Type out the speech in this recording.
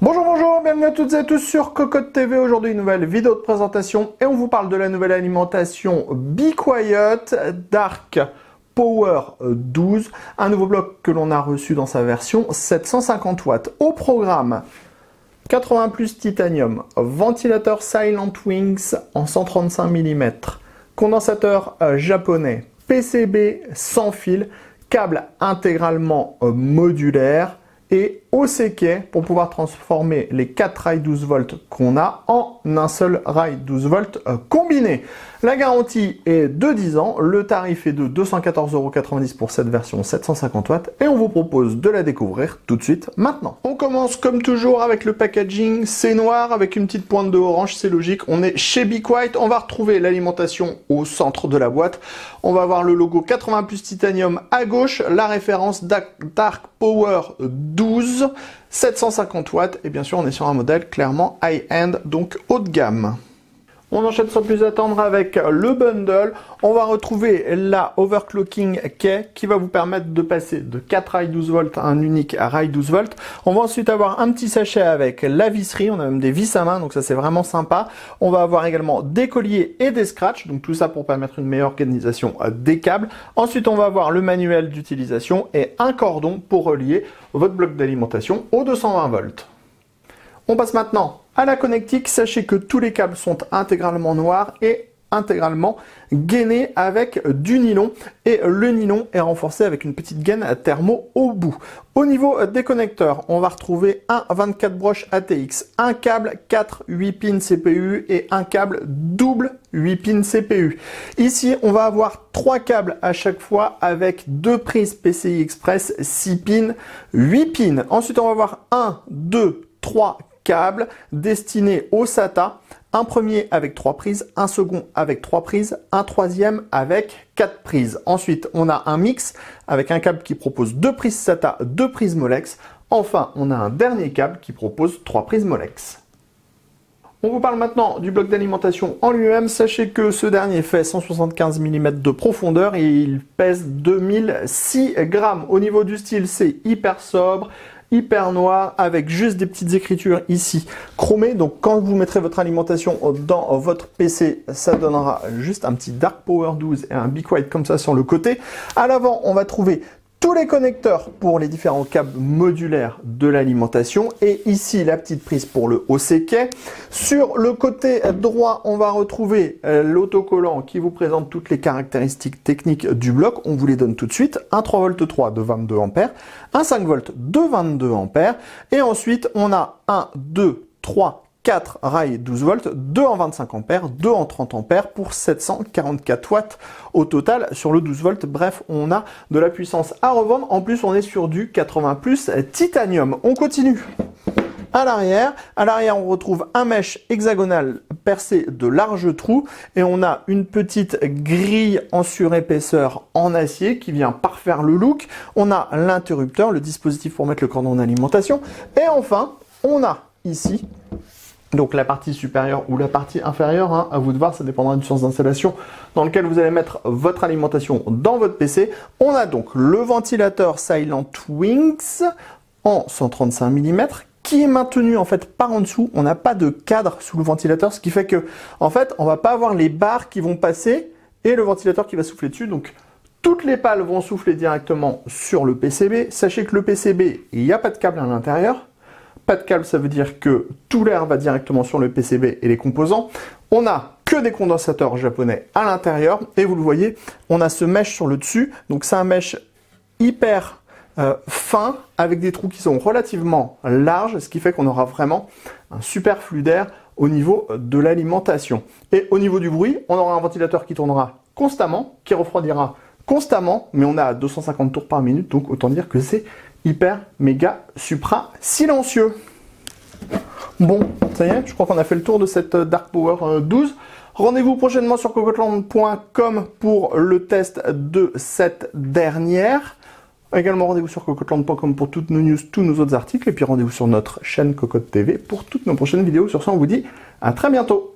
Bonjour, bonjour, bienvenue à toutes et à tous sur Cocotte TV. Aujourd'hui, une nouvelle vidéo de présentation et on vous parle de la nouvelle alimentation Be Quiet Dark Power 12, un nouveau bloc que l'on a reçu dans sa version 750 watts. Au programme, 80 plus titanium, ventilateur Silent Wings en 135 mm, condensateur japonais, PCB sans fil, câble intégralement modulaire et OCK pour pouvoir transformer les 4 rails 12 volts qu'on a en un seul rail 12 volts combiné. La garantie est de 10 ans, le tarif est de 214,90 € pour cette version 750 watts et on vous propose de la découvrir tout de suite maintenant. On commence comme toujours avec le packaging, c'est noir avec une petite pointe de orange, c'est logique, on est chez Be Quiet, on va retrouver l'alimentation au centre de la boîte, on va avoir le logo 80 plus titanium à gauche, la référence Dark Power 12, 750 watts et bien sûr on est sur un modèle clairement high-end, donc haut de gamme. On enchaîne sans plus attendre avec le bundle. On va retrouver la overclocking key qui va vous permettre de passer de 4 rails 12 volts à un unique rail 12 volts. On va ensuite avoir un petit sachet avec la visserie. On a même des vis à main, donc ça c'est vraiment sympa. On va avoir également des colliers et des scratchs, donc tout ça pour permettre une meilleure organisation des câbles. Ensuite, on va avoir le manuel d'utilisation et un cordon pour relier votre bloc d'alimentation aux 220 volts. On passe maintenant à la connectique. Sachez que tous les câbles sont intégralement noirs et intégralement gainés avec du nylon. Et le nylon est renforcé avec une petite gaine thermo au bout. Au niveau des connecteurs, on va retrouver un 24 broches ATX, un câble 4 8 pins CPU et un câble double 8 pins CPU. Ici, on va avoir 3 câbles à chaque fois avec 2 prises PCI Express 6 pins, 8 pins. Ensuite, on va avoir 1, 2, 3 câbles destinés au SATA, un premier avec 3 prises, un second avec 3 prises, un troisième avec 4 prises. Ensuite, on a un mix avec un câble qui propose 2 prises SATA, 2 prises Molex. Enfin, on a un dernier câble qui propose 3 prises Molex. On vous parle maintenant du bloc d'alimentation en lui-même. Sachez que ce dernier fait 175 mm de profondeur et il pèse 2006 grammes. Au niveau du style, c'est hyper sobre, hyper noir avec juste des petites écritures ici chromées. Donc quand vous mettrez votre alimentation dans votre PC, ça donnera juste un petit Dark Power 12 et un Be Quiet comme ça sur le côté. À l'avant, on va trouver tous les connecteurs pour les différents câbles modulaires de l'alimentation et ici la petite prise pour le OCK. Sur le côté droit, on va retrouver l'autocollant qui vous présente toutes les caractéristiques techniques du bloc. On vous les donne tout de suite. Un 3V3 de 22 A, un 5V de 22 A et ensuite on a 1, 2, 3, 4 rails 12 volts, 2 en 25 ampères, 2 en 30 ampères pour 744 watts au total sur le 12 volts. Bref, on a de la puissance à revendre. En plus, on est sur du 80 plus titanium. On continue. À l'arrière, on retrouve un mèche hexagonal percé de larges trous et on a une petite grille en surépaisseur en acier qui vient parfaire le look. On a l'interrupteur, le dispositif pour mettre le cordon d'alimentation et enfin, on a ici donc la partie supérieure ou la partie inférieure, hein, à vous de voir, ça dépendra d'une source d'installation dans lequel vous allez mettre votre alimentation dans votre PC. On a donc le ventilateur Silent Wings en 135 mm qui est maintenu en fait par en dessous. On n'a pas de cadre sous le ventilateur, ce qui fait que en fait on va pas avoir les barres qui vont passer et le ventilateur qui va souffler dessus. Donc toutes les pales vont souffler directement sur le PCB. Sachez que le PCB, il n'y a pas de câble à l'intérieur. Pas de câble, ça veut dire que tout l'air va directement sur le PCB et les composants. On n'a que des condensateurs japonais à l'intérieur et vous le voyez, on a ce mesh sur le dessus. Donc c'est un mesh hyper fin avec des trous qui sont relativement larges, ce qui fait qu'on aura vraiment un super flux d'air au niveau de l'alimentation. Et au niveau du bruit, on aura un ventilateur qui tournera constamment, qui refroidira constamment, mais on a à 250 tours par minute, donc autant dire que c'est hyper, méga, supra silencieux. Bon, ça y est, je crois qu'on a fait le tour de cette Dark Power 12. Rendez-vous prochainement sur cocotland.com pour le test de cette dernière. Également, rendez-vous sur cocotland.com pour toutes nos news, tous nos autres articles. Et puis, rendez-vous sur notre chaîne Cocotte TV pour toutes nos prochaines vidéos. Sur ce, on vous dit à très bientôt.